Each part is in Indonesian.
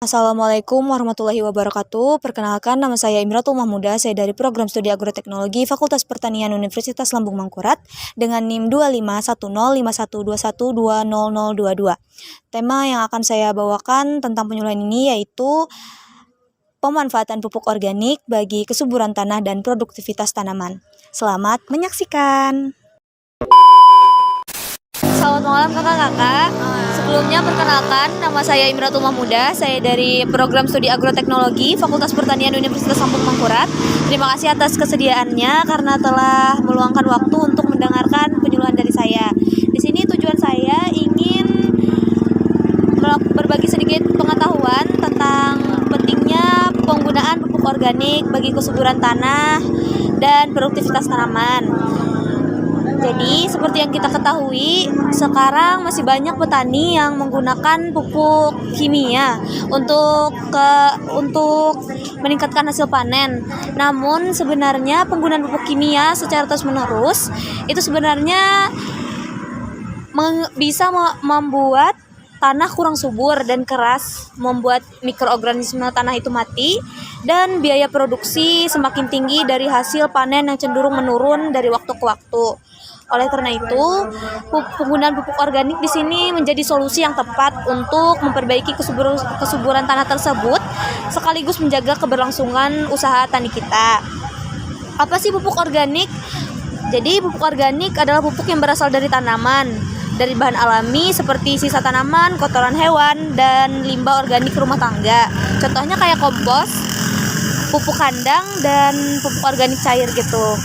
Assalamualaikum warahmatullahi wabarakatuh. Perkenalkan, nama saya Imratul Mahmuda. Saya dari Program Studi Agroteknologi Fakultas Pertanian Universitas Lambung Mangkurat dengan NIM 25105121200022. Tema yang akan saya bawakan tentang penyuluhan ini yaitu pemanfaatan pupuk organik bagi kesuburan tanah dan produktivitas tanaman. Selamat menyaksikan. Selamat malam kakak-kakak. Sebelumnya perkenalkan, nama saya Imratul Mahmuda. Saya dari Program Studi Agroteknologi Fakultas Pertanian Universitas Lambung Mangkurat. Terima kasih atas kesediaannya karena telah meluangkan waktu untuk mendengarkan penyuluhan dari saya. Di sini tujuan saya ingin berbagi sedikit pengetahuan tentang pentingnya penggunaan pupuk organik bagi kesuburan tanah dan produktivitas tanaman. Jadi, seperti yang kita ketahui, sekarang masih banyak petani yang menggunakan pupuk kimia untuk meningkatkan hasil panen. Namun, sebenarnya penggunaan pupuk kimia secara terus-menerus itu sebenarnya bisa membuat tanah kurang subur dan keras, membuat mikroorganisme tanah itu mati, dan biaya produksi semakin tinggi dari hasil panen yang cenderung menurun dari waktu ke waktu. Oleh karena itu, penggunaan pupuk organik di sini menjadi solusi yang tepat untuk memperbaiki kesuburan tanah tersebut, sekaligus menjaga keberlangsungan usaha tani kita. Apa sih pupuk organik? Jadi, pupuk organik adalah pupuk yang berasal dari tanaman, dari bahan alami seperti sisa tanaman, kotoran hewan, dan limbah organik rumah tangga. Contohnya kayak kompos, pupuk kandang, dan pupuk organik cair gitu.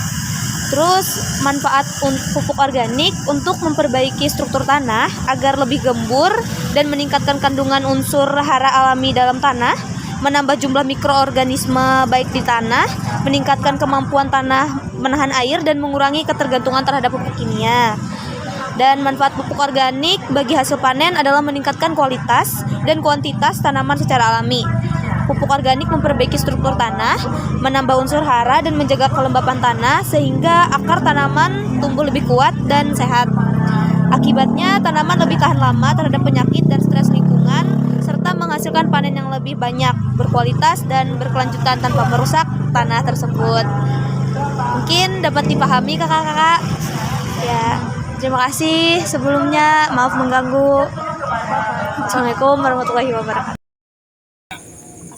Terus manfaat pupuk organik untuk memperbaiki struktur tanah agar lebih gembur dan meningkatkan kandungan unsur hara alami dalam tanah, menambah jumlah mikroorganisme baik di tanah, meningkatkan kemampuan tanah menahan air dan mengurangi ketergantungan terhadap pupuk kimia. Dan manfaat pupuk organik bagi hasil panen adalah meningkatkan kualitas dan kuantitas tanaman secara alami. Pupuk organik memperbaiki struktur tanah, menambah unsur hara dan menjaga kelembapan tanah sehingga akar tanaman tumbuh lebih kuat dan sehat. Akibatnya tanaman lebih tahan lama terhadap penyakit dan stres lingkungan serta menghasilkan panen yang lebih banyak, berkualitas dan berkelanjutan tanpa merusak tanah tersebut. Mungkin dapat dipahami kakak-kakak. Ya, terima kasih sebelumnya, maaf mengganggu. Assalamualaikum warahmatullahi wabarakatuh.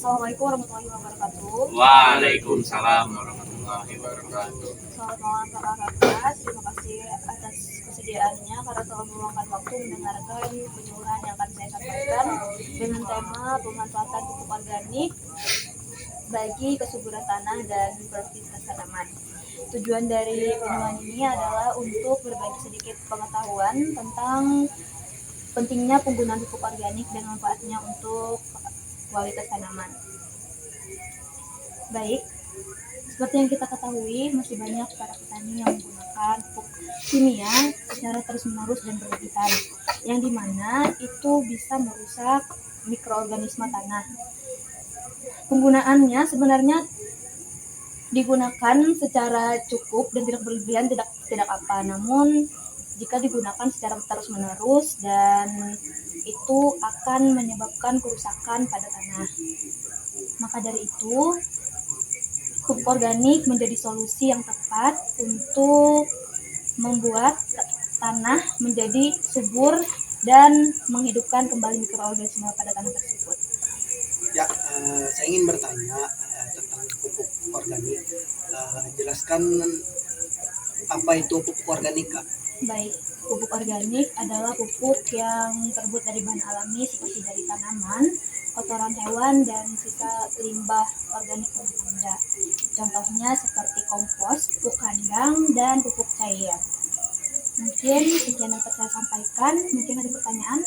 Assalamualaikum warahmatullahi wabarakatuh. Waalaikumsalam warahmatullahi wabarakatuh. Selamat malam kakak-kakak. Terima kasih atas kesediaannya karena telah meluangkan waktu mendengarkan penyuluhan yang akan saya sampaikan dengan tema pemanfaatan pupuk organik bagi kesuburan tanah dan produktivitas tanaman. Tujuan dari penyuluhan ini adalah untuk berbagi sedikit pengetahuan tentang pentingnya penggunaan pupuk organik dan manfaatnya untuk kualitas tanaman. Baik, seperti yang kita ketahui, masih banyak para petani yang menggunakan pupuk kimia secara terus-menerus dan berlebihan, yang dimana itu bisa merusak mikroorganisme tanah. Penggunaannya sebenarnya digunakan secara cukup dan tidak berlebihan, tidak apa. Namun jika digunakan secara terus-menerus dan itu akan menyebabkan kerusakan pada tanah. Maka dari itu, pupuk organik menjadi solusi yang tepat untuk membuat tanah menjadi subur dan menghidupkan kembali mikroorganisme pada tanah tersebut. Ya, saya ingin bertanya tentang pupuk organik. Jelaskan apa itu pupuk organik, Kak? Baik, pupuk organik adalah pupuk yang terbuat dari bahan alami seperti dari tanaman, kotoran hewan, dan sisa limbah organik rumah tangga. Contohnya seperti kompos, pupuk kandang, dan pupuk cair. Mungkin sekian yang dapat saya sampaikan. Mungkin ada pertanyaan?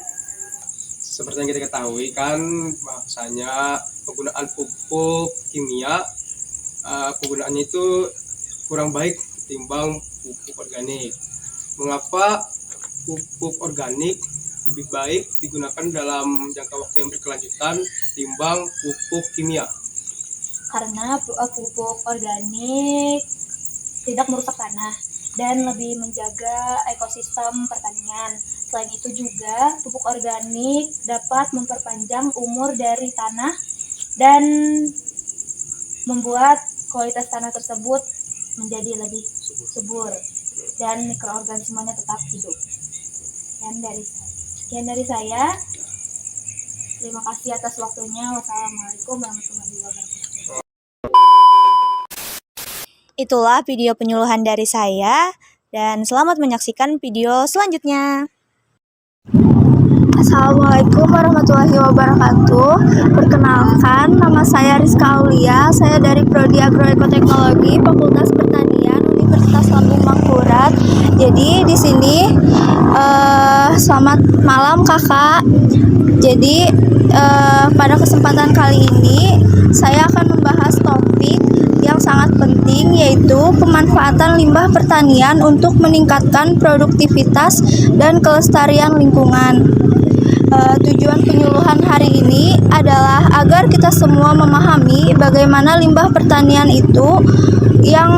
Seperti yang kita ketahui kan bahwasanya penggunaan pupuk kimia penggunaannya itu kurang baik ketimbang pupuk organik. Mengapa pupuk organik lebih baik digunakan dalam jangka waktu yang berkelanjutan ketimbang pupuk kimia? Karena pupuk organik tidak merusak tanah. dan lebih menjaga ekosistem pertanian. Selain itu juga pupuk organik dapat memperpanjang umur dari tanah dan membuat kualitas tanah tersebut menjadi lebih subur dan mikroorganismenya tetap hidup. Sekian dari saya. Terima kasih atas waktunya. Wassalamualaikum warahmatullahi wabarakatuh. Itulah video penyuluhan dari saya dan selamat menyaksikan video selanjutnya. Assalamualaikum warahmatullahi wabarakatuh. Perkenalkan, nama saya Rizka Aulia. Saya dari Prodi Agroekoteknologi Fakultas Pertanian Universitas Lambung Mangkurat. Jadi di sini selamat malam kakak. Jadi pada kesempatan kali ini saya akan membahas topik yang sangat penting, yaitu pemanfaatan limbah pertanian untuk meningkatkan produktivitas dan kelestarian lingkungan. Tujuan penyuluhan hari ini adalah agar kita semua memahami bagaimana limbah pertanian itu yang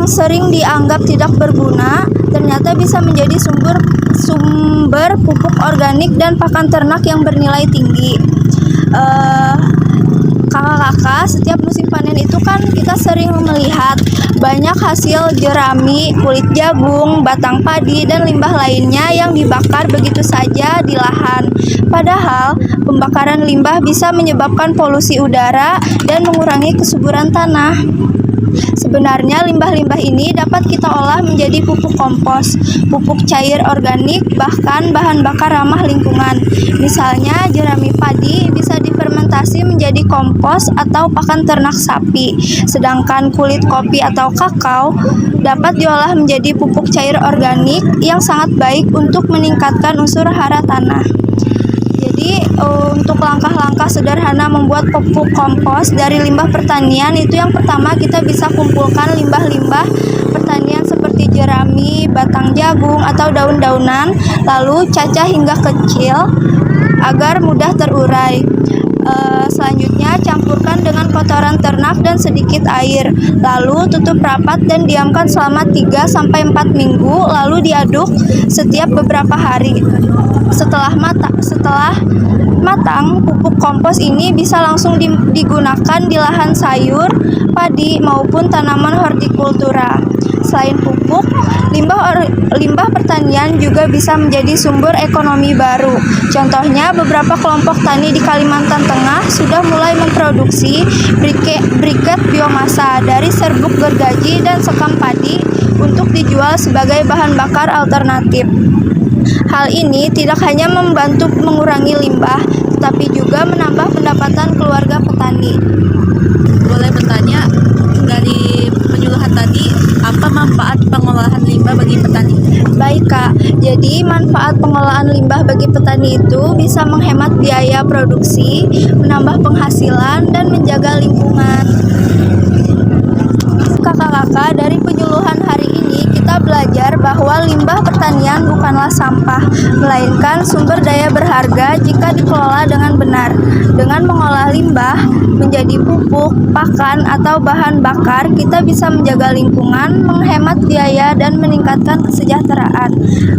sering dianggap tidak berguna ternyata bisa menjadi sumber pupuk organik dan pakan ternak yang bernilai tinggi. Kakak-kakak, setiap musim panen itu kan kita sering melihat banyak hasil jerami, kulit jagung, batang padi, dan limbah lainnya yang dibakar begitu saja di lahan. Padahal, pembakaran limbah bisa menyebabkan polusi udara dan mengurangi kesuburan tanah. Sebenarnya limbah-limbah ini dapat kita olah menjadi pupuk kompos, pupuk cair organik, bahkan bahan bakar ramah lingkungan. Misalnya jerami padi bisa difermentasi menjadi kompos atau pakan ternak sapi, sedangkan kulit kopi atau kakao dapat diolah menjadi pupuk cair organik yang sangat baik untuk meningkatkan unsur hara tanah. Jadi untuk langkah-langkah sederhana membuat pupuk kompos dari limbah pertanian itu yang pertama kita bisa kumpulkan limbah-limbah pertanian seperti jerami, batang jagung atau daun-daunan, lalu cacah hingga kecil agar mudah terurai. Selanjutnya campurkan dengan kotoran ternak dan sedikit air, lalu tutup rapat dan diamkan selama 3-4 minggu, lalu diaduk setiap beberapa hari. Setelah matang, pupuk kompos ini bisa langsung digunakan di lahan sayur, padi, maupun tanaman hortikultura. Selain pupuk, limbah pertanian juga bisa menjadi sumber ekonomi baru. Contohnya, beberapa kelompok tani di Kalimantan Tengah sudah mulai memproduksi briket biomasa dari serbuk gergaji dan sekam padi untuk dijual sebagai bahan bakar alternatif. Hal ini tidak hanya membantu mengurangi limbah, tetapi juga menambah pendapatan keluarga petani. Boleh bertanya, dari penyuluhan tadi, apa manfaat pengolahan limbah bagi petani? Baik Kak, jadi manfaat pengolahan limbah bagi petani itu bisa menghemat biaya produksi, menambah penghasilan, dan menjaga lingkungan. Kakak-kakak, dari penyuluhan hari ini kita belajar bahwa limbah pertanian bukanlah sampah, melainkan sumber daya berharga jika dikelola dengan benar. Dengan mengolah limbah menjadi pupuk, pakan, atau bahan bakar, kita bisa menjaga lingkungan, menghemat biaya, dan meningkatkan kesejahteraan.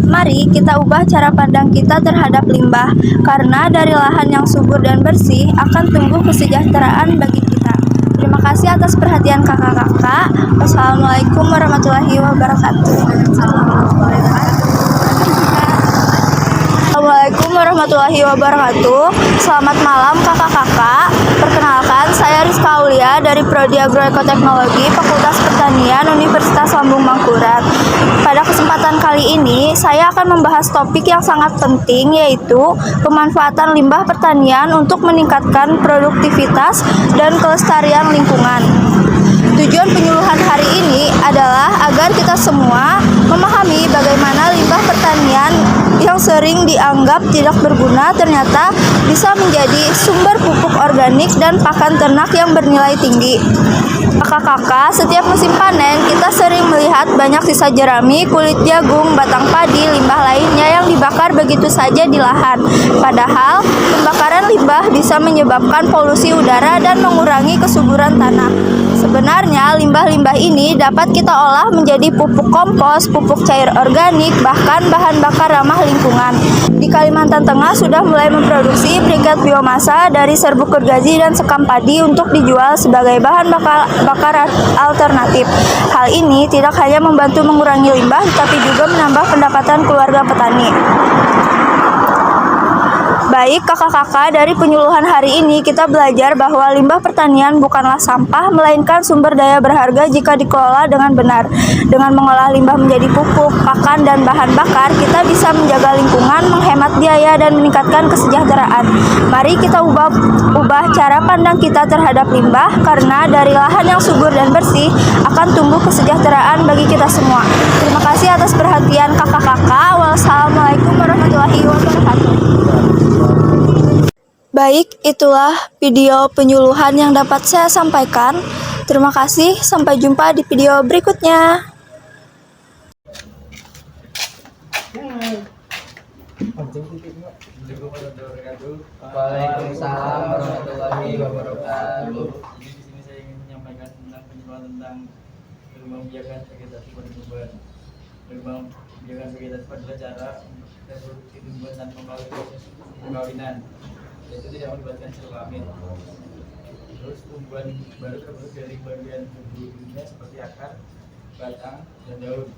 Mari kita ubah cara pandang kita terhadap limbah, karena dari lahan yang subur dan bersih akan tumbuh kesejahteraan bagi kita. Terima kasih atas perhatian kakak-kakak. Wassalamualaikum warahmatullahi wabarakatuh. Assalamualaikum warahmatullahi wabarakatuh. Selamat malam kakak-kakak. Perkenalkan, saya Rizka Aulia dari Prodi Agroekoteknologi Fakultas Pertanian Universitas Lambung Mangkurat. Pada kesempatan kali ini, saya akan membahas topik yang sangat penting, yaitu pemanfaatan limbah pertanian untuk meningkatkan produktivitas dan kelestarian lingkungan. Tujuan penyuluhan hari ini adalah agar kita semua memahami bagaimana limbah pertanian yang sering dianggap tidak berguna ternyata bisa menjadi sumber pupuk organik dan pakan ternak yang bernilai tinggi. Kakak-kakak, setiap musim panen kita sering melihat banyak sisa jerami, kulit jagung, batang padi, limbah lainnya yang dibakar begitu saja di lahan. Padahal, pembakaran limbah bisa menyebabkan polusi udara dan mengurangi kesuburan tanah. Sebenarnya limbah-limbah ini dapat kita olah menjadi pupuk kompos, pupuk cair organik, bahkan bahan bakar ramah lingkungan. Di Kalimantan Tengah sudah mulai memproduksi briket biomasa dari serbuk gergaji dan sekam padi untuk dijual sebagai bahan bakar alternatif. Hal ini tidak hanya membantu mengurangi limbah, tetapi juga menambah pendapatan keluarga petani. Baik kakak-kakak, dari penyuluhan hari ini kita belajar bahwa limbah pertanian bukanlah sampah, melainkan sumber daya berharga jika dikelola dengan benar. Dengan mengolah limbah menjadi pupuk, pakan, dan bahan bakar, kita bisa menjaga lingkungan, menghemat biaya, dan meningkatkan kesejahteraan. Mari kita ubah cara pandang kita terhadap limbah, karena dari lahan yang subur dan bersih akan tumbuh kesejahteraan bagi kita semua. Terima kasih atas perhatian kakak-kakak. Wassalamualaikum warahmatullahi wabarakatuh. Baik, itulah video penyuluhan yang dapat saya sampaikan. Terima kasih, sampai jumpa di video berikutnya. Waalaikumsalam warahmatullahi wabarakatuh. Jadi di sini saya ingin menyampaikan tentang penyuluhan tentang membiarkan vegetasi tumbuhan. Membiarkan vegetasi adalah cara reproduksi tumbuhan tanpa melalui proses perkawinan, yaitu tidak melibatkan sel kelamin. Terus tumbuhan baru terbentuk dari bagian tubuhnya seperti akar, batang, dan daun.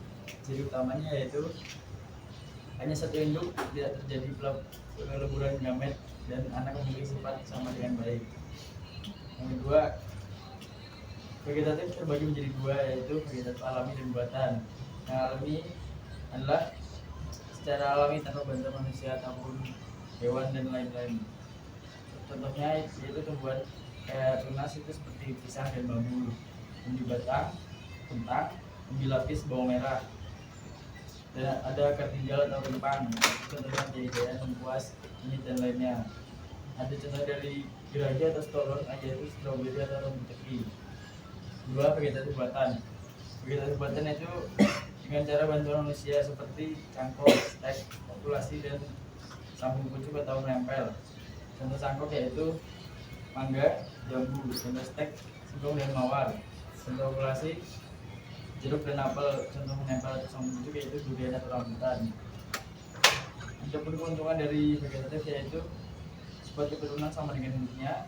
Ciri utamanya yaitu hanya satu induk, tidak terjadi peleburan gamet, dan anak memiliki sifat sama dengan baik. Yang kedua, vegetatif terbagi menjadi dua, yaitu vegetatif alami dan buatan. Yang alami adalah secara alami tanpa bantuan manusia ataupun hewan dan lain-lain. Contohnya yaitu tumbuhan kayak tunas itu seperti pisang dan bambu, umbi batang, kentang, umbi lapis, bawang merah, dan ada akar tinggal atau kempang, contohnya jahe-jahean, lengkuas, kunyit, dan lainnya. Ada contoh dari gerahia atau stolon, yaitu stroberi atau rumput teki. Dua, vegetatif buatan. Vegetatif buatan itu dengan cara bantuan manusia seperti cangkok, stek, populasi, dan sambung pucuk atau menempel. Contoh cangkok yaitu mangga, jambu. Contoh stek, singkong dan mawar. Contoh populasi, jeruk dan apel. Contoh menempel atau sambung pucuk yaitu durian atau rambutan. Untuk keuntungan dari vegetatif yaitu cepat keturunan sama dengan induknya,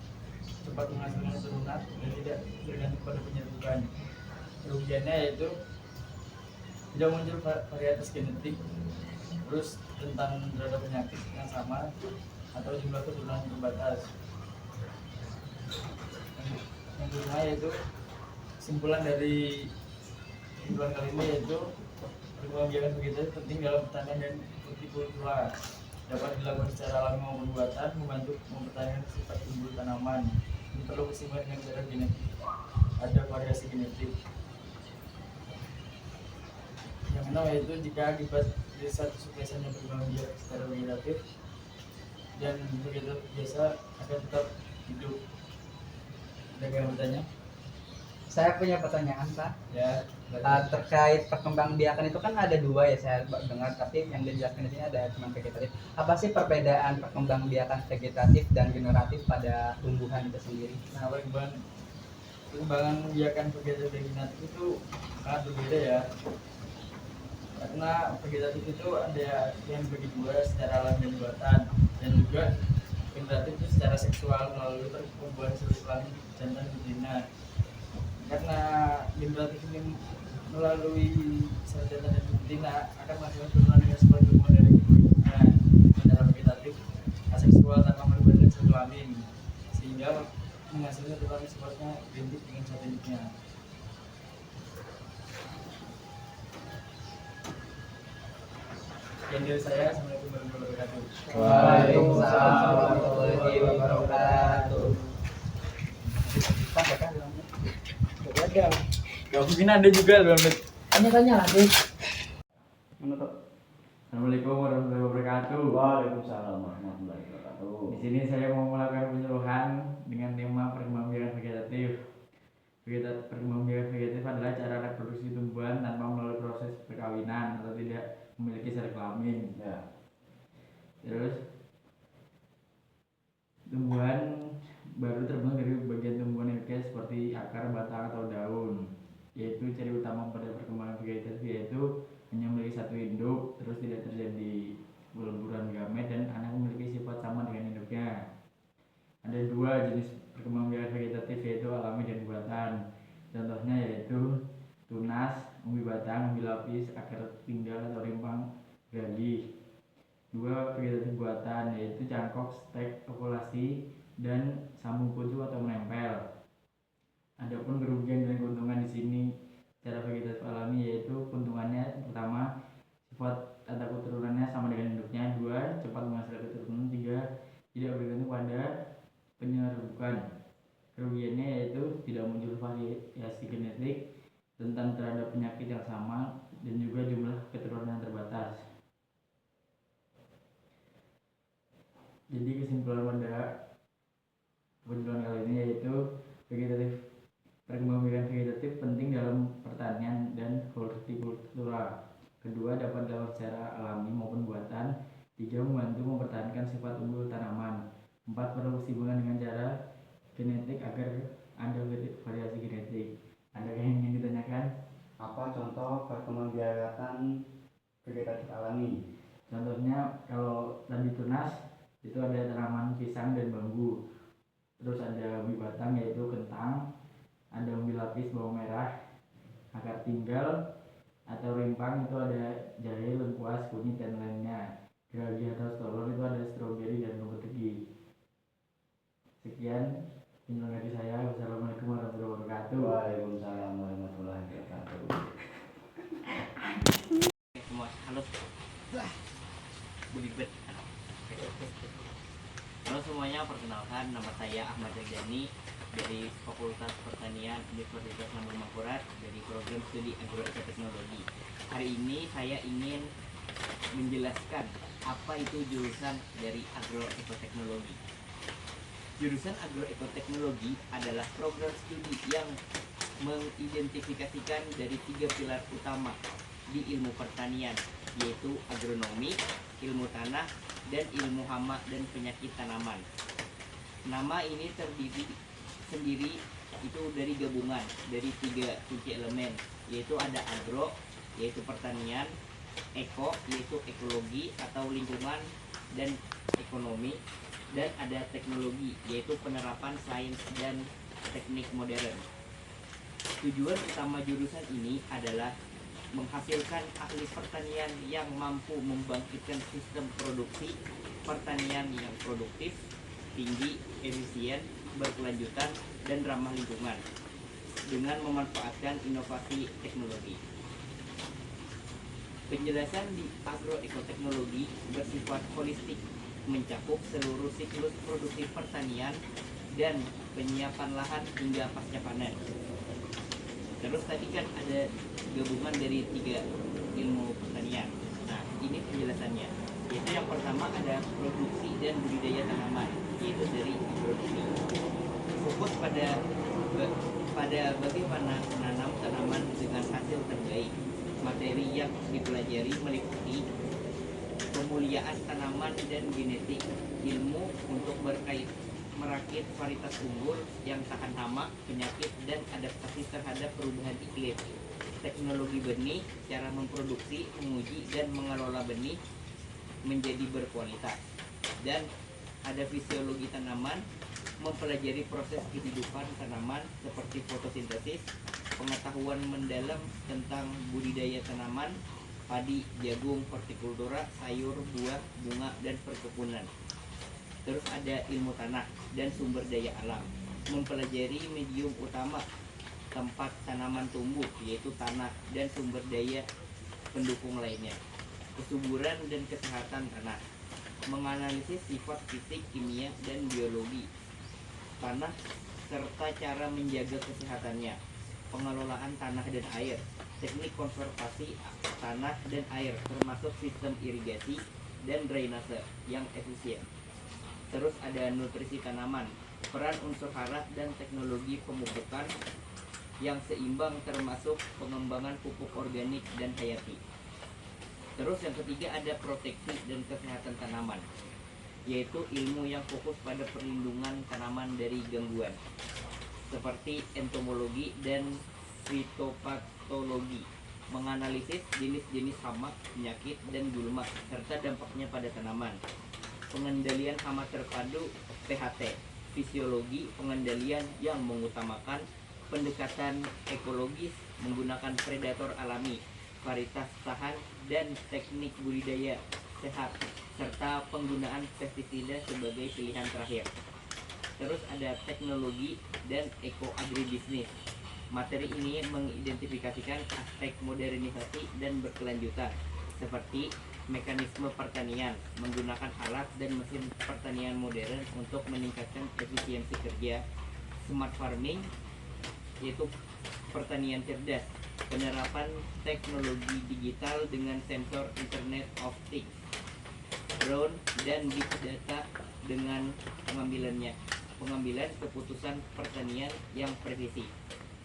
cepat menghasilkan turunan, dan tidak bergantung pada penyerbukan. Kerugiannya yaitu tidak muncul varietas genetik, terus rentan terhadap penyakit yang sama, atau jumlah keturunan yang terbatas. Yang kedua yaitu kesimpulan kali ini yaitu perkembangan vegetatif penting dalam pertanian dan hortikultura, dapat dilakukan secara alami maupun buatan, membantu mempertahankan sifat tumbuh tanaman. Ini perlu keseimbangan dengan cara genetik, ada variasi genetik. Yang kedua yaitu jika akibat dari satu suksesan yang berkembang biak secara vegetatif dan vegetatif biasa akan tetap hidup. Ada yang bertanya? Saya punya pertanyaan, Pak. Ya. Terkait perkembangbiakan itu kan ada dua ya, saya dengar, tapi yang dijelaskan di sini ada cuma vegetatif. Apa sih perbedaan perkembangbiakan vegetatif dan generatif pada tumbuhan itu sendiri? Nah, perkembangan biakan vegetatif dan generatif itu sangat berbeda ya. Karena vegetatif itu ada yang bagi dua, secara alami dan buatan, dan juga generatif itu secara seksual melalui pertumbuhan sel kelamin jantan dan betina. Karena generatif ini melalui sel jantan dan betina akan menghasilkan turunan dengan sebuah tumbuhan dari ibunya. Secara vegetatif aseksual tanpa melibatkan sel kelamin, sehingga menghasilkan turunan sifatnya identik dengan satu induknya. Sekian dari saya. Assalamualaikum warahmatullahi wabarakatuh. Waalaikumsalam warahmatullahi wabarakatuh. Gak mungkin ada juga loh. Tanya lagi. Assalamualaikum warahmatullahi wabarakatuh. Waalaikumsalam warahmatullahi wabarakatuh. Di sini saya mau melakukan penyuluhan dengan tema perkembangbiakan vegetatif. Perkembangbiakan vegetatif adalah cara reproduksi tumbuhan tanpa melalui proses perkawinan atau tidak memiliki sel kelamin. Ya. Terus tumbuhan baru terbentuk dari bagian tumbuhan yang seperti akar, batang, atau perkembangbiakan vegetatif yaitu alami dan buatan. Contohnya yaitu tunas, umbi batang, umbi lapis, akar tinggal atau rimpang gergaji. 2. Vegetatif buatan yaitu cangkok, stek, okulasi, dan sambung kutu atau menempel. Adapun kerugian dan keuntungan di sini secara vegetatif alami yaitu keuntungannya pertama, sifat tata keturunannya sama dengan induknya. 2. Cepat menghasilkan keturunan. 3. Tidak bergantung pada penyerbukan. Kerugiannya yaitu tidak muncul variasi genetik, rentan terhadap penyakit yang sama, dan juga jumlah keturunan yang terbatas. Jadi kesimpulan pada penjelasan kali ini yaitu perkembangbiakan vegetatif penting dalam pertanian dan hortikultura. Kedua, dapat dilakukan secara alami maupun buatan. 3. Membantu mempertahankan sifat unggul tanaman. 4. Perlu keseimbangan dengan cara genetik agar ada variasi genetik. Ada yang ingin ditanyakan? Apa contoh perkembangbiakan vegetatif alami? Contohnya kalau tadi tunas itu ada tanaman pisang dan bambu. Terus ada umbi batang yaitu kentang, ada umbi lapis bawang merah, akar tinggal atau rimpang itu ada jahe, lengkuas, kunyit, dan lainnya. Gergaji atau stolon itu ada stroberi dan rumput tegi. Sekian penjelasan dari saya. Wassalamualaikum warahmatullahi wabarakatuh. Waalaikumsalam warahmatullahi wabarakatuh. Semua halo Budibet. Halo semuanya, perkenalkan nama saya Ahmad Jani dari Fakultas Pertanian Universitas Lambung Mangkurat dari program studi agroekoteknologi. Hari ini saya ingin menjelaskan apa itu jurusan dari agroekoteknologi. Jurusan agroekoteknologi adalah program studi yang mengidentifikasikan dari 3 pilar utama di ilmu pertanian, yaitu agronomi, ilmu tanah, dan ilmu hama dan penyakit tanaman. Nama ini terdiri sendiri itu dari gabungan dari 3 kunci elemen, yaitu ada agro, yaitu pertanian, eko, yaitu ekologi atau lingkungan dan ekonomi, dan ada teknologi, yaitu penerapan sains dan teknik modern. Tujuan utama jurusan ini adalah menghasilkan ahli pertanian yang mampu membangkitkan sistem produksi pertanian yang produktif, tinggi, efisien, berkelanjutan, dan ramah lingkungan dengan memanfaatkan inovasi teknologi. Penjelasan di agroekoteknologi bersifat holistik, mencakup seluruh siklus produktif pertanian dan penyiapan lahan hingga pasca panen. Terus tadi kan ada gabungan dari 3 ilmu pertanian. Nah, ini penjelasannya. Yaitu yang pertama ada produksi dan budidaya tanaman, yaitu dari agronomi. Fokus pada bagaimana menanam tanaman dengan hasil terbaik. Materi yang dipelajari meliputi pemuliaan tanaman dan genetik, ilmu untuk merakit varietas unggul yang tahan hama, penyakit, dan adaptasi terhadap perubahan iklim, teknologi benih, cara memproduksi, menguji, dan mengelola benih menjadi berkualitas, dan ada fisiologi tanaman, mempelajari proses kehidupan tanaman seperti fotosintesis, pengetahuan mendalam tentang budidaya tanaman, padi, jagung, hortikultura, sayur, buah, bunga, dan perkebunan. Terus ada ilmu tanah dan sumber daya alam, mempelajari medium utama tempat tanaman tumbuh, yaitu tanah dan sumber daya pendukung lainnya, kesuburan dan kesehatan tanah, menganalisis sifat fisik, kimia, dan biologi tanah serta cara menjaga kesehatannya, pengelolaan tanah dan air, teknik konservasi tanah dan air termasuk sistem irigasi dan drainase yang efisien. Terus ada nutrisi tanaman, peran unsur hara dan teknologi pemupukan yang seimbang termasuk pengembangan pupuk organik dan hayati. Terus yang ketiga ada proteksi dan kesehatan tanaman, yaitu ilmu yang fokus pada perlindungan tanaman dari gangguan seperti entomologi dan fitopatologi, menganalisis jenis-jenis hama, penyakit, dan gulma serta dampaknya pada tanaman, pengendalian hama terpadu PHT, fisiologi pengendalian yang mengutamakan pendekatan ekologis menggunakan predator alami, varietas tahan, dan teknik budidaya sehat, serta penggunaan pestisida sebagai pilihan terakhir. Terus ada teknologi dan eco-agribisnis. Materi ini mengidentifikasikan aspek modernisasi dan berkelanjutan, seperti mekanisme pertanian, menggunakan alat dan mesin pertanian modern untuk meningkatkan efisiensi kerja, smart farming, yaitu pertanian cerdas, penerapan teknologi digital dengan sensor Internet of Things, drone dan big data dengan pengambilan keputusan pertanian yang presisi.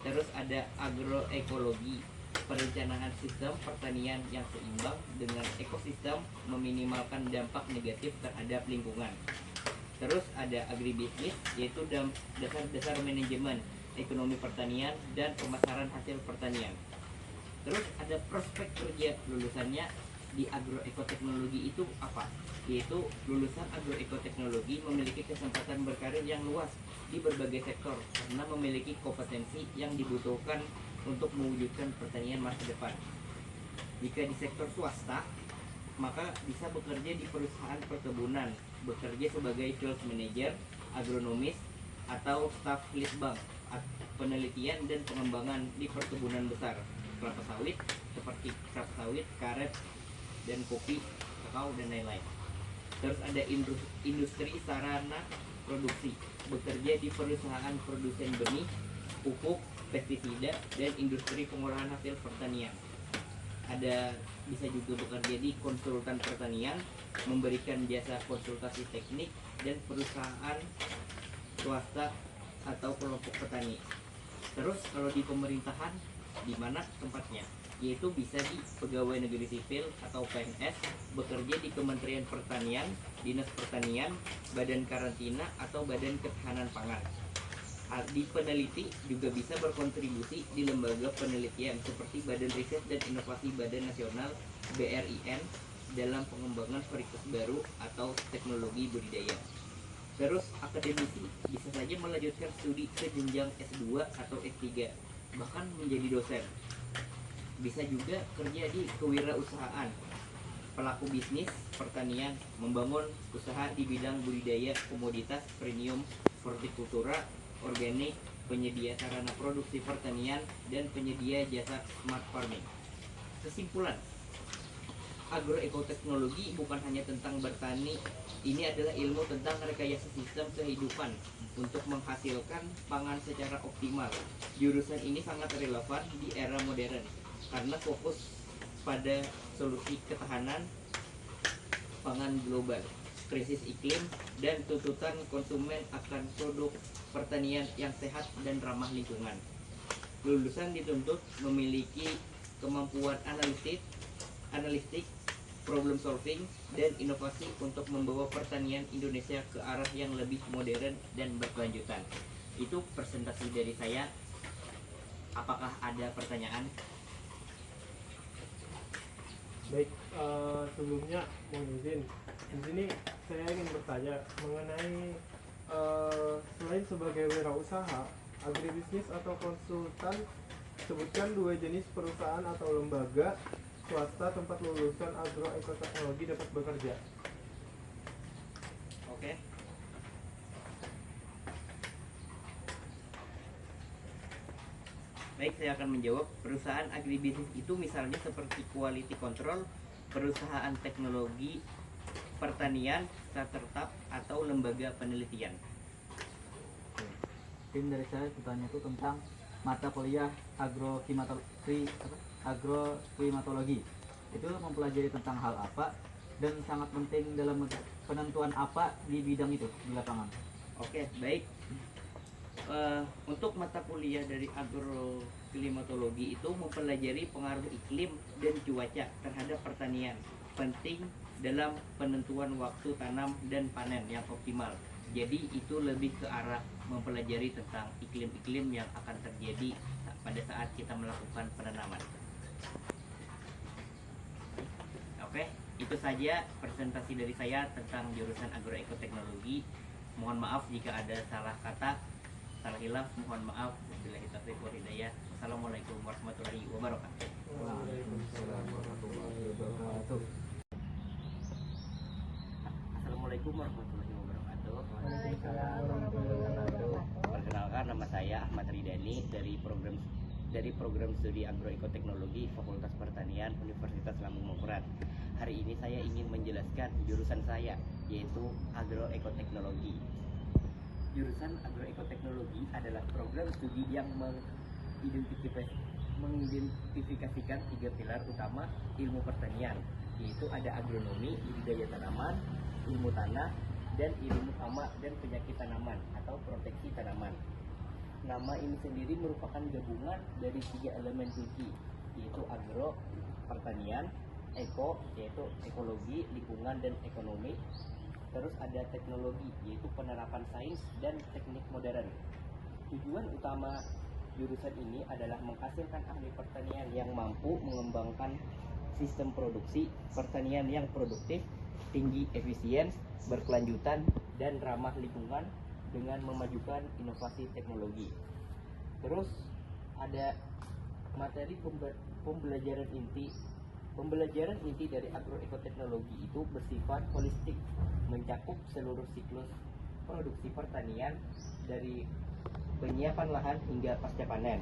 Terus ada agroekologi, perencanaan sistem pertanian yang seimbang dengan ekosistem meminimalkan dampak negatif terhadap lingkungan. Terus ada agribisnis, yaitu dasar-dasar manajemen ekonomi pertanian dan pemasaran hasil pertanian. Terus ada prospek kerja lulusannya di agroekoteknologi itu apa? Yaitu lulusan agroekoteknologi memiliki kesempatan berkarir yang luas di berbagai sektor karena memiliki kompetensi yang dibutuhkan untuk mewujudkan pertanian masa depan. Jika di sektor swasta, maka bisa bekerja di perusahaan perkebunan, bekerja sebagai field manager, agronomis, atau staf litbang, penelitian dan pengembangan di perkebunan besar, kelapa sawit seperti kelapa sawit, karet, dan kopi, kakao, dan lain-lain. Terus ada industri sarana produksi, bekerja di perusahaan produsen benih, pupuk, pestisida, dan industri pengolahan hasil pertanian. Bisa juga bekerja di konsultan pertanian, memberikan jasa konsultasi teknik, dan perusahaan swasta atau kelompok petani. Terus kalau di pemerintahan, di mana tempatnya? Yaitu bisa di pegawai negeri sipil atau PNS, bekerja di Kementerian Pertanian, Dinas Pertanian, Badan Karantina atau Badan Ketahanan Pangan. Di peneliti juga bisa berkontribusi di lembaga penelitian seperti Badan Riset dan Inovasi Badan Nasional BRIN dalam pengembangan varietas baru atau teknologi budidaya. Terus akademisi bisa saja melanjutkan studi ke jenjang S2 atau S3, bahkan menjadi dosen. Bisa juga kerja di kewirausahaan, pelaku bisnis pertanian, membangun usaha di bidang budidaya komoditas premium, hortikultura, organik, penyedia sarana produksi pertanian, dan penyedia jasa smart farming. Kesimpulan, agroekoteknologi bukan hanya tentang bertani, ini adalah ilmu tentang rekayasa sistem kehidupan untuk menghasilkan pangan secara optimal. Jurusan ini sangat relevan di era modern karena fokus pada solusi ketahanan pangan global, krisis iklim, dan tuntutan konsumen akan produk pertanian yang sehat dan ramah lingkungan. Lulusan dituntut memiliki kemampuan analitik, problem solving, dan inovasi untuk membawa pertanian Indonesia ke arah yang lebih modern dan berkelanjutan. Itu presentasi dari saya. Apakah ada pertanyaan? Baik, sebelumnya mohon izin. Di sini saya ingin bertanya mengenai selain sebagai wirausaha, agribisnis atau konsultan, sebutkan 2 jenis perusahaan atau lembaga swasta tempat lulusan agroekoteknologi dapat bekerja. Oke. Baik, saya akan menjawab. Perusahaan agribisnis itu misalnya seperti quality control, perusahaan teknologi pertanian, startup, atau lembaga penelitian. Mungkin dari saya pertanyaan itu tentang mata kuliah agroklimatologi. Itu mempelajari tentang hal apa dan sangat penting dalam penentuan apa di bidang itu di lapangan. Oke, baik. Untuk mata kuliah dari agroklimatologi itu mempelajari pengaruh iklim dan cuaca terhadap pertanian, penting dalam penentuan waktu tanam dan panen yang optimal. Jadi itu lebih ke arah mempelajari tentang iklim-iklim yang akan terjadi pada saat kita melakukan penanaman. Oke, itu saja presentasi dari saya tentang jurusan agroekoteknologi. Mohon maaf jika ada salah kata, salah hilaf, mohon maaf. Wabillahi taufiq wal hidayah. Wassalamualaikum warahmatullahi wabarakatuh. Assalamualaikum warahmatullahi wabarakatuh. Perkenalkan, nama saya Ahmad Ridani dari program studi Agroekoteknologi Fakultas Pertanian Universitas Lambung Mangkurat. Hari ini saya ingin menjelaskan jurusan saya, yaitu Agroekoteknologi. Jurusan Agroekoteknologi adalah program studi yang mengidentifikasikan 3 pilar utama ilmu pertanian, yaitu ada agronomi, budidaya tanaman, ilmu tanah, dan ilmu hama dan penyakit tanaman atau proteksi tanaman. Nama ini sendiri merupakan gabungan dari 3 elemen kunci, yaitu agro, pertanian, eko, yaitu ekologi, lingkungan, dan ekonomi. Terus ada teknologi, yaitu penerapan sains dan teknik modern. Tujuan utama jurusan ini adalah menghasilkan ahli pertanian yang mampu mengembangkan sistem produksi pertanian yang produktif, tinggi efisien, berkelanjutan, dan ramah lingkungan dengan memajukan inovasi teknologi. Terus ada materi pembelajaran inti. Pembelajaran inti dari agroekoteknologi itu bersifat holistik, mencakup seluruh siklus produksi pertanian dari penyiapan lahan hingga pasca panen.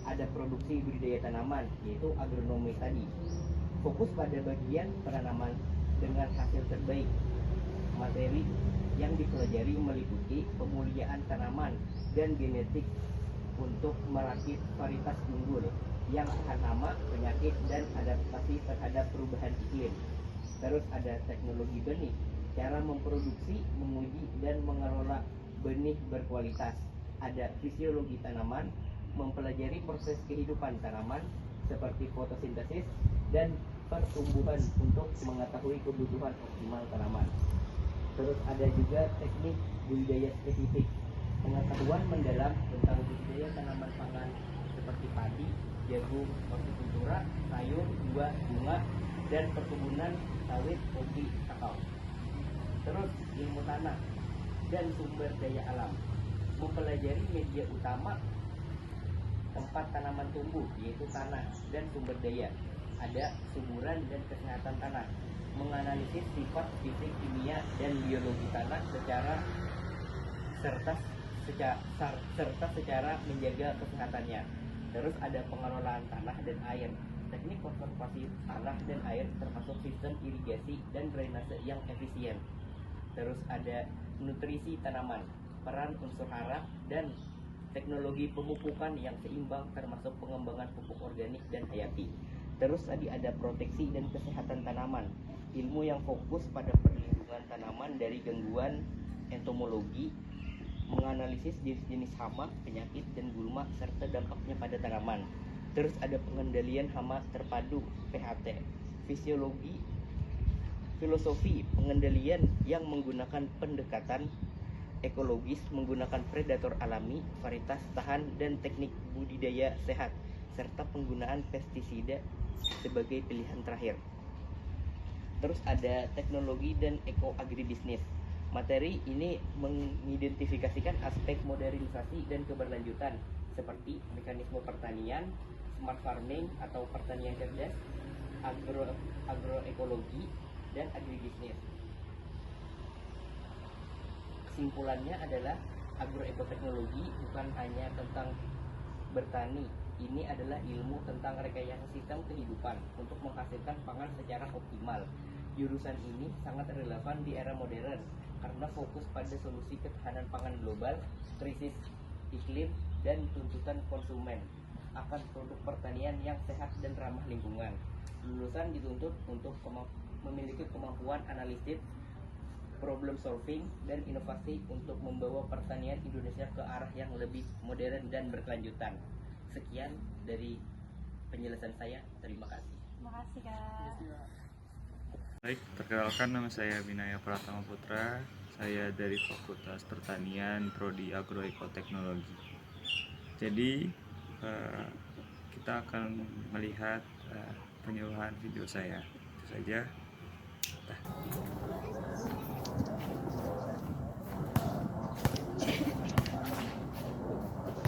Ada produksi budidaya tanaman, yaitu agronomi tadi, fokus pada bagian penanaman dengan hasil terbaik. Materi yang dipelajari meliputi pemuliaan tanaman dan genetik untuk merakit varietas unggul yang tahan hama, penyakit, dan adaptasi terhadap perubahan iklim. Terus ada teknologi benih, cara memproduksi, menguji, dan mengelola benih berkualitas. Ada fisiologi tanaman, mempelajari proses kehidupan tanaman seperti fotosintesis dan pertumbuhan untuk mengetahui kebutuhan optimal tanaman. Terus ada juga teknik budidaya spesifik, pengetahuan mendalam tentang budidaya tanaman pangan seperti padi, jagung, hortikultura, sayur, buah, bunga, dan perkebunan sawit, kopi, kakao. Terus ilmu tanah dan sumber daya alam, mempelajari media utama tempat tanaman tumbuh, yaitu tanah dan sumber daya. Ada suburan dan kesehatan tanah, menganalisis sifat fisik, kimia, dan biologi tanah serta secara menjaga kesehatannya. Terus ada pengelolaan tanah dan air, teknik konservasi tanah dan air termasuk sistem irigasi dan drainase yang efisien. Terus ada nutrisi tanaman, peran unsur hara, dan teknologi pemupukan yang seimbang termasuk pengembangan pupuk organik dan hayati. Terus tadi ada proteksi dan kesehatan tanaman, ilmu yang fokus pada perlindungan tanaman dari gangguan entomologi, menganalisis jenis-jenis hama, penyakit, dan gulma serta dampaknya pada tanaman. Terus ada pengendalian hama terpadu PHT, filosofi pengendalian yang menggunakan pendekatan ekologis, menggunakan predator alami, varietas tahan, dan teknik budidaya sehat, serta penggunaan pestisida sebagai pilihan terakhir. Terus ada teknologi dan eko agribisnis. Materi ini mengidentifikasikan aspek modernisasi dan keberlanjutan seperti mekanisme pertanian, smart farming atau pertanian cerdas, agroekologi, dan agribisnis. Kesimpulannya adalah agroekoteknologi bukan hanya tentang bertani. Ini adalah ilmu tentang rekayasa sistem kehidupan untuk menghasilkan pangan secara optimal. Jurusan ini sangat relevan di era modern karena fokus pada solusi ketahanan pangan global, krisis iklim, dan tuntutan konsumen akan produk pertanian yang sehat dan ramah lingkungan. Lulusan dituntut untuk memiliki kemampuan analisis, problem solving, dan inovasi untuk membawa pertanian Indonesia ke arah yang lebih modern dan berkelanjutan. Sekian dari penjelasan saya. Terima kasih. Terima kasih, Kak. Baik, perkenalkan nama saya Binaya Pratama Putra. Saya dari Fakultas Pertanian Prodi Agroekoteknologi. Jadi kita akan melihat penyuluhan video saya. Itu saja.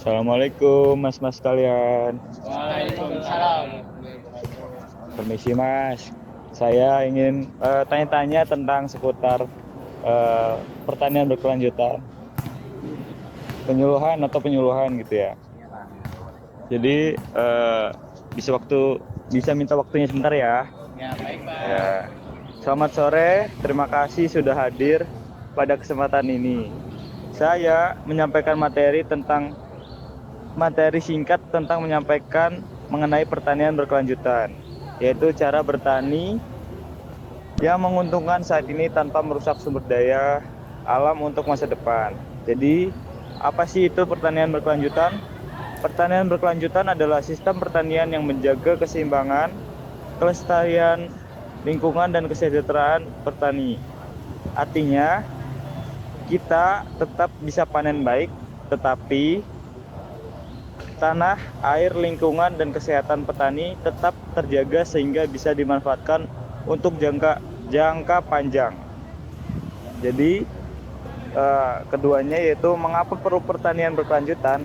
Assalamualaikum mas-mas kalian. Waalaikumsalam. Permisi mas, saya ingin tanya-tanya tentang seputar pertanian berkelanjutan, penyuluhan gitu ya. Jadi bisa minta waktunya sebentar ya. Ya, baik, Pak. Ya. Selamat sore, terima kasih sudah hadir pada kesempatan ini. Saya menyampaikan materi singkat tentang menyampaikan mengenai pertanian berkelanjutan, yaitu cara bertani yang menguntungkan saat ini tanpa merusak sumber daya alam untuk masa depan. Jadi, apa sih itu pertanian berkelanjutan? Pertanian berkelanjutan adalah sistem pertanian yang menjaga keseimbangan, kelestarian lingkungan dan kesejahteraan petani. Artinya, kita tetap bisa panen baik, tetapi tanah, air, lingkungan, dan kesehatan petani tetap terjaga sehingga bisa dimanfaatkan untuk jangka panjang. Jadi, keduanya yaitu mengapa perlu pertanian berkelanjutan.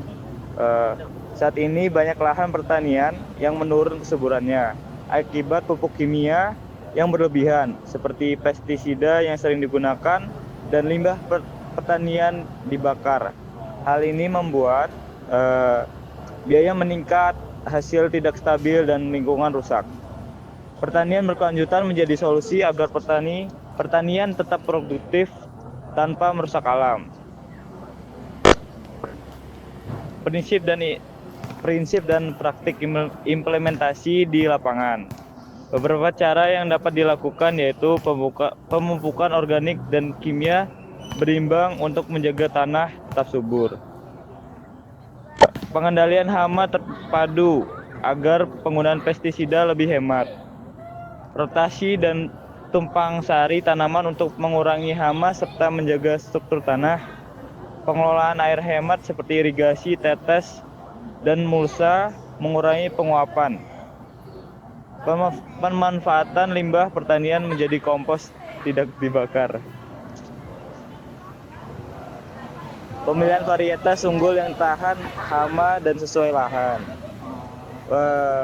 Saat ini banyak lahan pertanian yang menurun kesuburannya akibat pupuk kimia yang berlebihan seperti pestisida yang sering digunakan dan limbah pertanian dibakar. Hal ini membuat biaya meningkat, hasil tidak stabil, dan lingkungan rusak. Pertanian berkelanjutan menjadi solusi agar pertanian tetap produktif tanpa merusak alam. Prinsip dan praktik implementasi di lapangan. Beberapa cara yang dapat dilakukan yaitu pemupukan organik dan kimia berimbang untuk menjaga tanah tetap subur. Pengendalian hama terpadu agar penggunaan pestisida lebih hemat. Rotasi dan tumpang sari tanaman untuk mengurangi hama serta menjaga struktur tanah. Pengelolaan air hemat seperti irigasi, tetes, dan mulsa mengurangi penguapan. Pemanfaatan limbah pertanian menjadi kompos tidak dibakar. Pemilihan varietas unggul yang tahan hama dan sesuai lahan.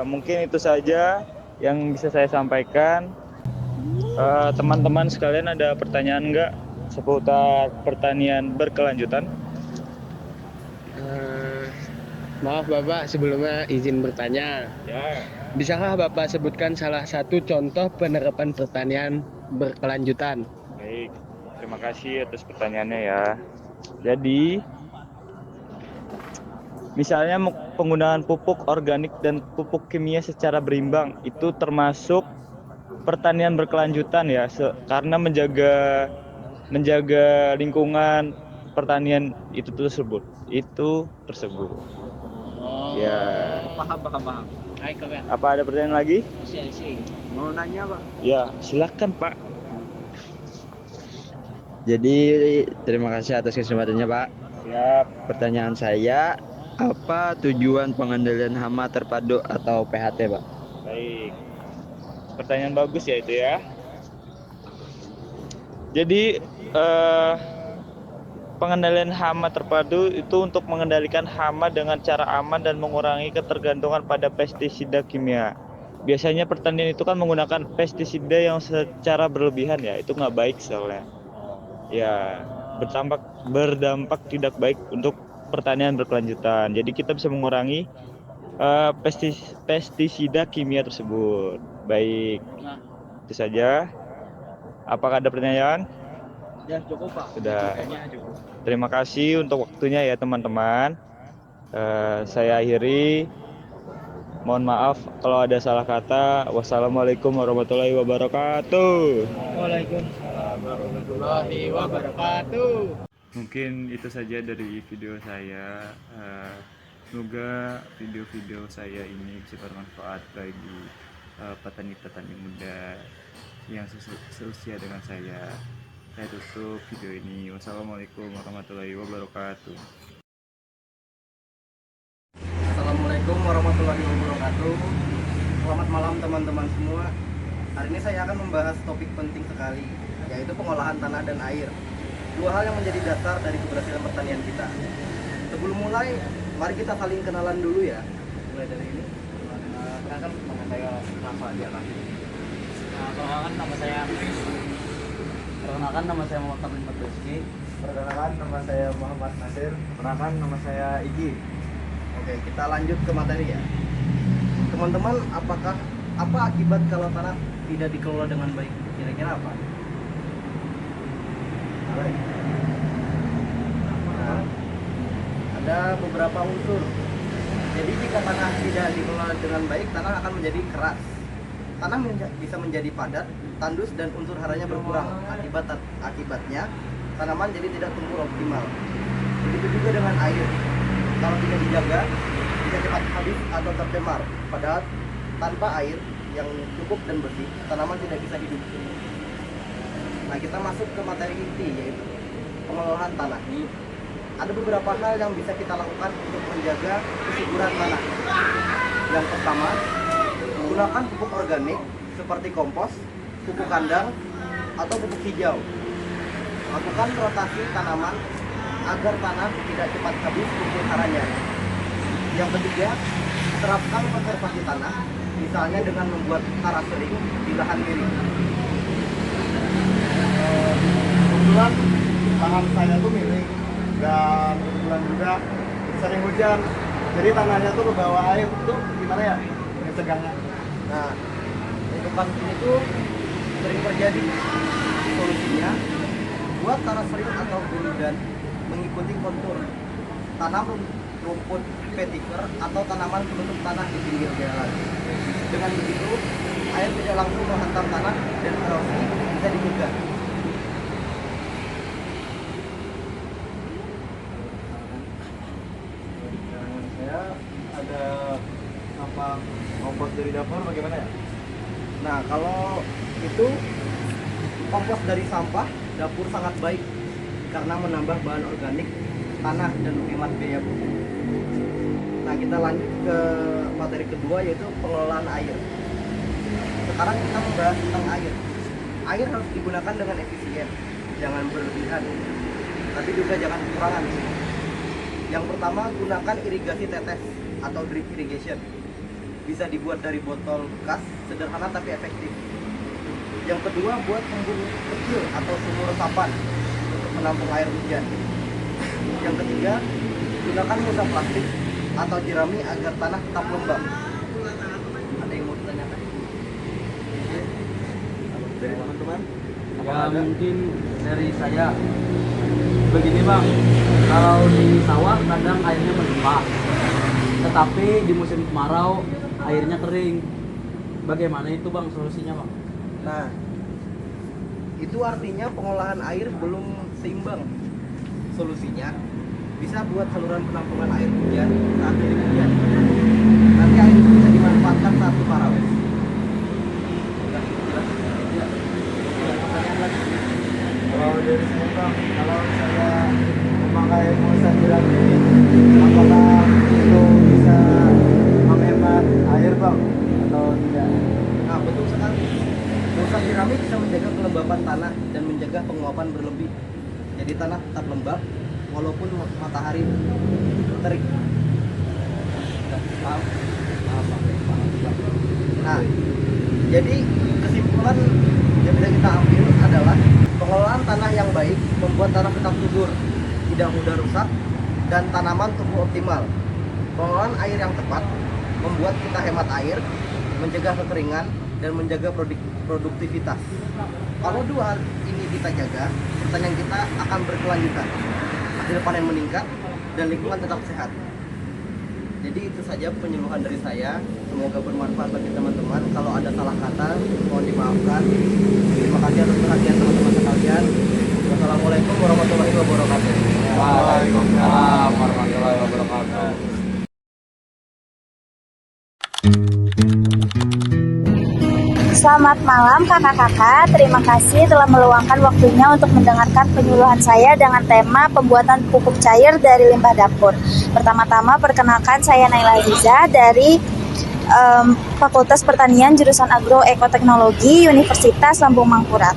Mungkin itu saja yang bisa saya sampaikan. Teman-teman sekalian ada pertanyaan nggak seputar pertanian berkelanjutan? Maaf Bapak, sebelumnya izin bertanya. Ya. Bisakah Bapak sebutkan salah satu contoh penerapan pertanian berkelanjutan? Baik, terima kasih atas pertanyaannya ya. Jadi, misalnya penggunaan pupuk organik dan pupuk kimia secara berimbang itu termasuk pertanian berkelanjutan ya, karena menjaga lingkungan pertanian itu tersebut. Ya. Paham. Apa ada pertanyaan lagi? Mau nanya, Pak? Ya, silakan Pak. Jadi terima kasih atas kesempatannya Pak. Siap. Pertanyaan saya, apa tujuan pengendalian hama terpadu atau PHT Pak? Baik. Pertanyaan bagus ya itu ya. Jadi pengendalian hama terpadu itu untuk mengendalikan hama dengan cara aman dan mengurangi ketergantungan pada pestisida kimia. Biasanya pertanian itu kan menggunakan pestisida yang secara berlebihan ya, itu nggak baik soalnya. Ya, berdampak tidak baik untuk pertanian berkelanjutan. Jadi kita bisa mengurangi pestisida kimia tersebut. Baik, itu saja. Apakah ada pertanyaan? Ya, cukup Pak. Sudah. Terima kasih untuk waktunya ya teman-teman. Saya akhiri. Mohon maaf kalau ada salah kata. Wassalamualaikum warahmatullahi wabarakatuh. Waalaikumsalam warahmatullahi wabarakatuh. Mungkin itu saja dari video saya. Semoga video-video saya ini bisa bermanfaat bagi petani-petani muda yang seusia dengan saya. Saya tutup video ini. Wassalamualaikum warahmatullahi wabarakatuh. Assalamualaikum warahmatullahi wabarakatuh. Selamat malam teman-teman semua. Hari ini saya akan membahas topik penting sekali, yaitu pengolahan tanah dan air. Dua hal yang menjadi dasar dari keberhasilan pertanian kita. Sebelum mulai, Mari kita saling kenalan dulu ya. Mulai dari ini. Perkenalkan nama saya Rafa Diana. Perkenalkan nama saya Chris. Perkenalkan nama saya Muhammad Rizky. Perkenalkan nama saya Muhammad Nasir. Perkenalkan nama saya Igi. Oke, kita lanjut ke materi ya. Teman-teman, apa akibat kalau tanah tidak dikelola dengan baik? Kira-kira apa? Nah, ada beberapa unsur. Jadi jika tanah tidak dikelola dengan baik, tanah akan menjadi keras. Tanah bisa menjadi padat, tandus dan unsur haranya berkurang. Akibatnya tanaman jadi tidak tumbuh optimal. Begitu juga dengan air. Kalau tidak dijaga, bisa cepat habis atau tercemar. Padahal tanpa air yang cukup dan bersih, tanaman tidak bisa hidup. Nah, kita masuk ke materi inti, yaitu pengelolaan tanah. Ada beberapa hal yang bisa kita lakukan untuk menjaga kesuburan tanah. Yang pertama, gunakan pupuk organik seperti kompos, pupuk kandang, atau pupuk hijau. Lakukan rotasi tanaman agar tanah tidak cepat habis unsur haranya. Yang ketiga, terapkan konservasi tanah, misalnya dengan membuat terasering di lahan miring. Kebetulan tangan saya tuh miring dan kebetulan juga sering hujan, jadi tanahnya tuh kebawa air. Itu gimana ya mencegahnya? Nah, untuk kasus ini tuh sering terjadi. Solusinya, buat tanah sering atau guludan mengikuti kontur. Tanam rumput vetiver atau tanaman penutup tanah di pinggir jalan. Dengan begitu, air tidak langsung menghantam tanah dan erosi bisa dicegah. Saya ada sampah kompos dari dapur, bagaimana ya? Nah, kalau itu kompos dari sampah dapur sangat baik karena menambah bahan organik tanah dan menghemat biaya pupuk. Nah, kita lanjut ke materi kedua, yaitu pengelolaan air. Sekarang kita membahas tentang air. Air harus digunakan dengan efisien, jangan berlebihan, tapi juga jangan kekurangan. Yang pertama, gunakan irigasi tetes atau drip irrigation. Bisa dibuat dari botol bekas, sederhana tapi efektif. Yang kedua, buat embung kecil atau sumur resapan untuk menampung air hujan. Yang ketiga, gunakan mulsa plastik atau jerami agar tanah tetap lembab. Ada yang mau ditanyakan? Dari teman-teman? Ya mungkin dari saya begini bang, kalau di sawah kadang airnya melimpah, tetapi di musim kemarau airnya kering. Bagaimana itu bang solusinya bang? Nah, itu artinya pengolahan air belum seimbang. Solusinya, bisa buat saluran penampungan air hujan saat musim hujan. Nanti air itu bisa dimanfaatkan saat kemarau. Kalau dari saya bang, kalau saya memakai mulsa jerami, apakah itu bisa menghemat air bang atau tidak? Nah, betul sekali. Mulsa jerami bisa menjaga kelembapan tanah dan mencegah penguapan berlebih. Jadi tanah tetap lembab walaupun matahari terik. Paham? Nah, jadi kesimpulan yang bisa kita ambil adalah pengelolaan tanah yang baik membuat tanah tetap subur, tidak mudah rusak, dan tanaman tumbuh optimal. Pengelolaan air yang tepat membuat kita hemat air, mencegah kekeringan, dan menjaga produktivitas. Kalau dua hal ini kita jaga, pertanian kita akan berkelanjutan, hasil panen meningkat, dan lingkungan tetap sehat. Jadi itu saja penyuluhan dari saya. Semoga bermanfaat bagi teman-teman. Kalau ada salah kata, mohon dimaafkan. Terima kasih atas perhatian teman-teman sekalian. Wassalamualaikum warahmatullahi wabarakatuh. Waalaikumsalam warahmatullahi wabarakatuh. Selamat malam kakak-kakak, terima kasih telah meluangkan waktunya untuk mendengarkan penyuluhan saya dengan tema pembuatan pupuk cair dari limbah dapur. Pertama-tama perkenalkan, saya Naila Aziza dari Fakultas Pertanian jurusan Agroekoteknologi Universitas Lambung Mangkurat.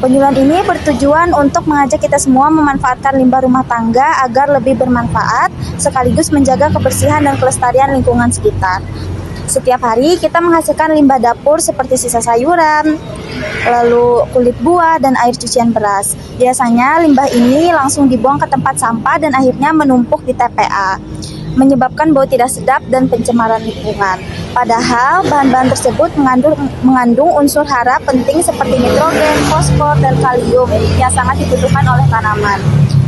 Penyuluhan ini bertujuan untuk mengajak kita semua memanfaatkan limbah rumah tangga agar lebih bermanfaat, sekaligus menjaga kebersihan dan kelestarian lingkungan sekitar. Setiap hari kita menghasilkan limbah dapur seperti sisa sayuran, lalu kulit buah dan air cucian beras. Biasanya limbah ini langsung dibuang ke tempat sampah dan akhirnya menumpuk di TPA, menyebabkan bau tidak sedap dan pencemaran lingkungan. Padahal bahan-bahan tersebut mengandung unsur hara penting seperti nitrogen, fosfor, dan kalium yang sangat dibutuhkan oleh tanaman.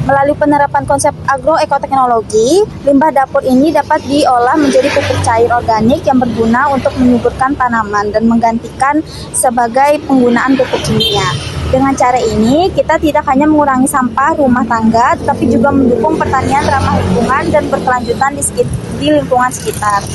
Melalui penerapan konsep agroekoteknologi, limbah dapur ini dapat diolah menjadi pupuk cair organik yang berguna untuk menyuburkan tanaman dan menggantikan sebagai penggunaan pupuk kimia. Dengan cara ini, kita tidak hanya mengurangi sampah rumah tangga, tetapi juga mendukung pertanian ramah lingkungan dan berkelanjutan di lingkungan sekitar.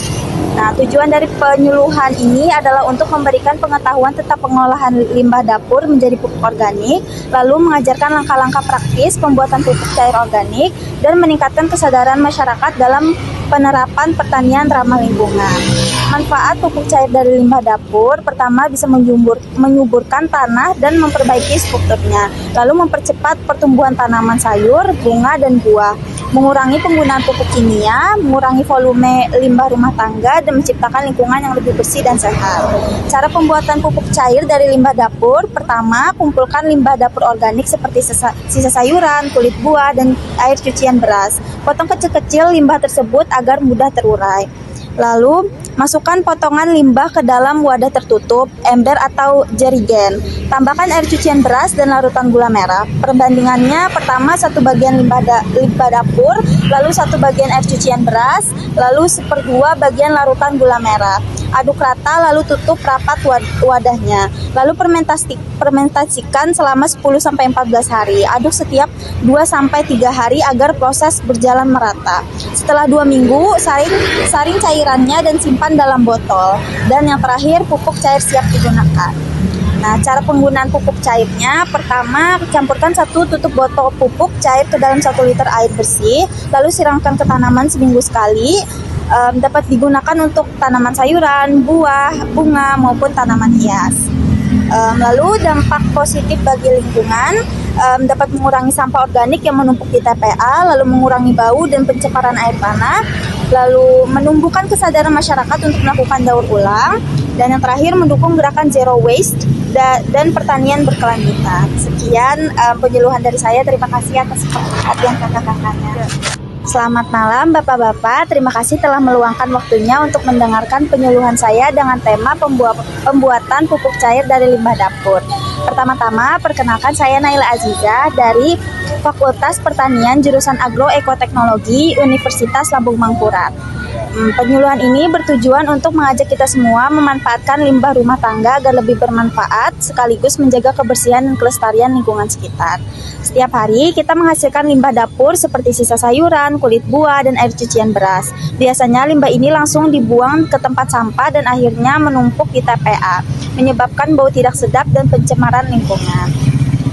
Nah, tujuan dari penyuluhan ini adalah untuk memberikan pengetahuan tentang pengolahan limbah dapur menjadi pupuk organik, lalu mengajarkan langkah-langkah praktis pembuatan pupuk cair organik, dan meningkatkan kesadaran masyarakat dalam penerapan pertanian ramah lingkungan. Manfaat pupuk cair dari limbah dapur, pertama bisa menyuburkan tanah dan memperbaiki strukturnya, lalu mempercepat pertumbuhan tanaman sayur, bunga, dan buah, mengurangi penggunaan pupuk kimia, mengurangi volume limbah rumah tangga, dan menciptakan lingkungan yang lebih bersih dan sehat. Cara pembuatan pupuk cair dari limbah dapur, pertama, kumpulkan limbah dapur organik seperti sisa sayuran, kulit buah, dan air cucian beras. Potong kecil-kecil limbah tersebut agar mudah terurai. Lalu, masukkan potongan limbah ke dalam wadah tertutup, ember atau jerigen. Tambahkan air cucian beras dan larutan gula merah. Perbandingannya, pertama 1 bagian limbah dapur, lalu 1 bagian air cucian beras, lalu 1/2 bagian larutan gula merah. Aduk rata lalu tutup rapat wadahnya. Lalu fermentasikan selama 10-14 hari. Aduk setiap 2-3 hari agar proses berjalan merata. Setelah 2 minggu, saring cairannya dan simpan dalam botol. Dan yang terakhir, pupuk cair siap digunakan. Nah, cara penggunaan pupuk cairnya, pertama, campurkan 1 tutup botol pupuk cair ke dalam 1 liter air bersih, lalu siramkan ke tanaman seminggu sekali. Dapat digunakan untuk tanaman sayuran, buah, bunga, maupun tanaman hias. Lalu dampak positif bagi lingkungan, dapat mengurangi sampah organik yang menumpuk di TPA, lalu mengurangi bau dan pencemaran air tanah, lalu menumbuhkan kesadaran masyarakat untuk melakukan daur ulang, dan yang terakhir mendukung gerakan zero waste dan pertanian berkelanjutan. Sekian penyuluhan dari saya. Terima kasih atas perhatian kakak-kakaknya. Selamat malam Bapak-Bapak, terima kasih telah meluangkan waktunya untuk mendengarkan penyuluhan saya dengan tema pembuatan pupuk cair dari limbah dapur. Pertama-tama, perkenalkan saya Naila Aziza dari Fakultas Pertanian Jurusan Agroekoteknologi Universitas Lambung Mangkurat. Penyuluhan ini bertujuan untuk mengajak kita semua memanfaatkan limbah rumah tangga agar lebih bermanfaat, sekaligus menjaga kebersihan dan kelestarian lingkungan sekitar. Setiap hari kita menghasilkan limbah dapur seperti sisa sayuran, kulit buah, dan air cucian beras. Biasanya limbah ini langsung dibuang ke tempat sampah dan akhirnya menumpuk di TPA, menyebabkan bau tidak sedap dan pencemaran lingkungan.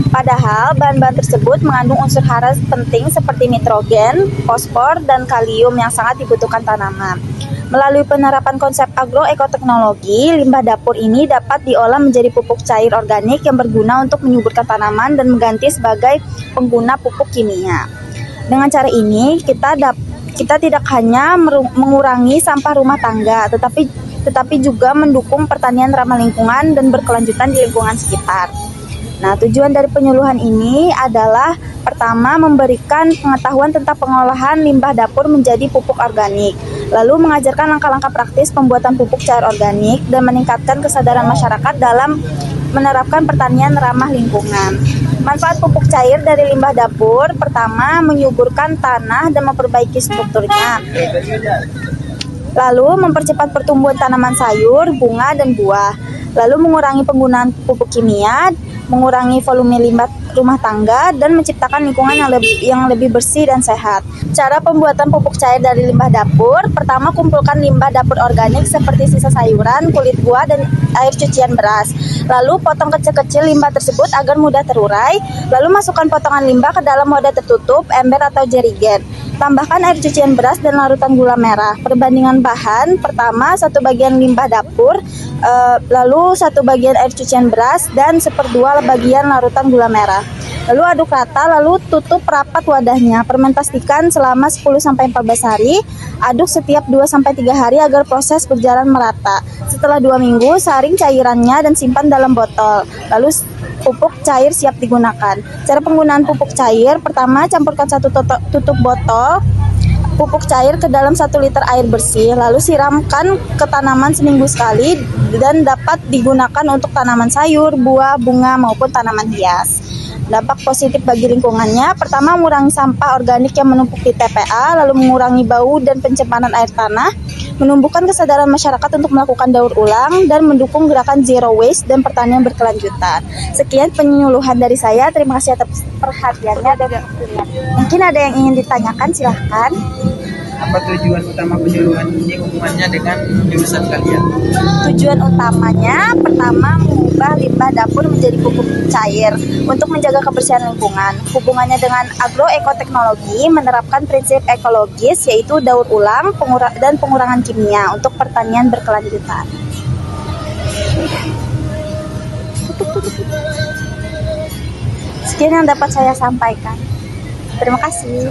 Padahal bahan-bahan tersebut mengandung unsur hara penting seperti nitrogen, fosfor, dan kalium yang sangat dibutuhkan tanaman. Melalui penerapan konsep agroekoteknologi, limbah dapur ini dapat diolah menjadi pupuk cair organik yang berguna untuk menyuburkan tanaman dan mengganti sebagai pengguna pupuk kimia. Dengan cara ini, kita tidak hanya mengurangi sampah rumah tangga, tetapi juga mendukung pertanian ramah lingkungan dan berkelanjutan di lingkungan sekitar. Nah, tujuan dari penyuluhan ini adalah pertama, memberikan pengetahuan tentang pengolahan limbah dapur menjadi pupuk organik, lalu mengajarkan langkah-langkah praktis pembuatan pupuk cair organik, dan meningkatkan kesadaran masyarakat dalam menerapkan pertanian ramah lingkungan. Manfaat pupuk cair dari limbah dapur, pertama, menyuburkan tanah dan memperbaiki strukturnya, lalu mempercepat pertumbuhan tanaman sayur, bunga, dan buah, lalu mengurangi penggunaan pupuk kimia, mengurangi volume rumah tangga dan menciptakan lingkungan yang lebih bersih dan sehat. Cara pembuatan pupuk cair dari limbah dapur: pertama, kumpulkan limbah dapur organik seperti sisa sayuran, kulit buah, dan air cucian beras. Lalu potong kecil-kecil limbah tersebut agar mudah terurai. Lalu masukkan potongan limbah ke dalam wadah tertutup, ember atau jerigen. Tambahkan air cucian beras dan larutan gula merah. Perbandingan bahan: pertama 1 bagian limbah dapur, lalu 1 bagian air cucian beras, dan 1/2 bagian larutan gula merah. Lalu aduk rata, lalu tutup rapat wadahnya. Fermentasikan selama 10-14 hari. Aduk setiap 2-3 hari agar proses berjalan merata. Setelah 2 minggu, saring cairannya dan simpan dalam botol. Lalu pupuk cair siap digunakan. Cara penggunaan pupuk cair: pertama, campurkan 1 tutup botol pupuk cair ke dalam 1 liter air bersih, lalu siramkan ke tanaman seminggu sekali dan dapat digunakan untuk tanaman sayur, buah, bunga, maupun tanaman hias. Dampak positif bagi lingkungannya: pertama, mengurangi sampah organik yang menumpuk di TPA, lalu mengurangi bau dan pencemaran air tanah, menumbuhkan kesadaran masyarakat untuk melakukan daur ulang, dan mendukung gerakan zero waste dan pertanian berkelanjutan. Sekian penyuluhan dari saya. Terima kasih atas perhatiannya dan waktunya. Mungkin ada yang ingin ditanyakan, silahkan. Apa tujuan utama penyuluhan ini hubungannya dengan jurusan kalian? Tujuan utamanya: pertama, mengubah limbah dapur menjadi pupuk cair untuk menjaga kebersihan lingkungan. Hubungannya dengan agroekoteknologi: menerapkan prinsip ekologis yaitu daur ulang dan pengurangan kimia untuk pertanian berkelanjutan. Sekian yang dapat saya sampaikan. Terima kasih.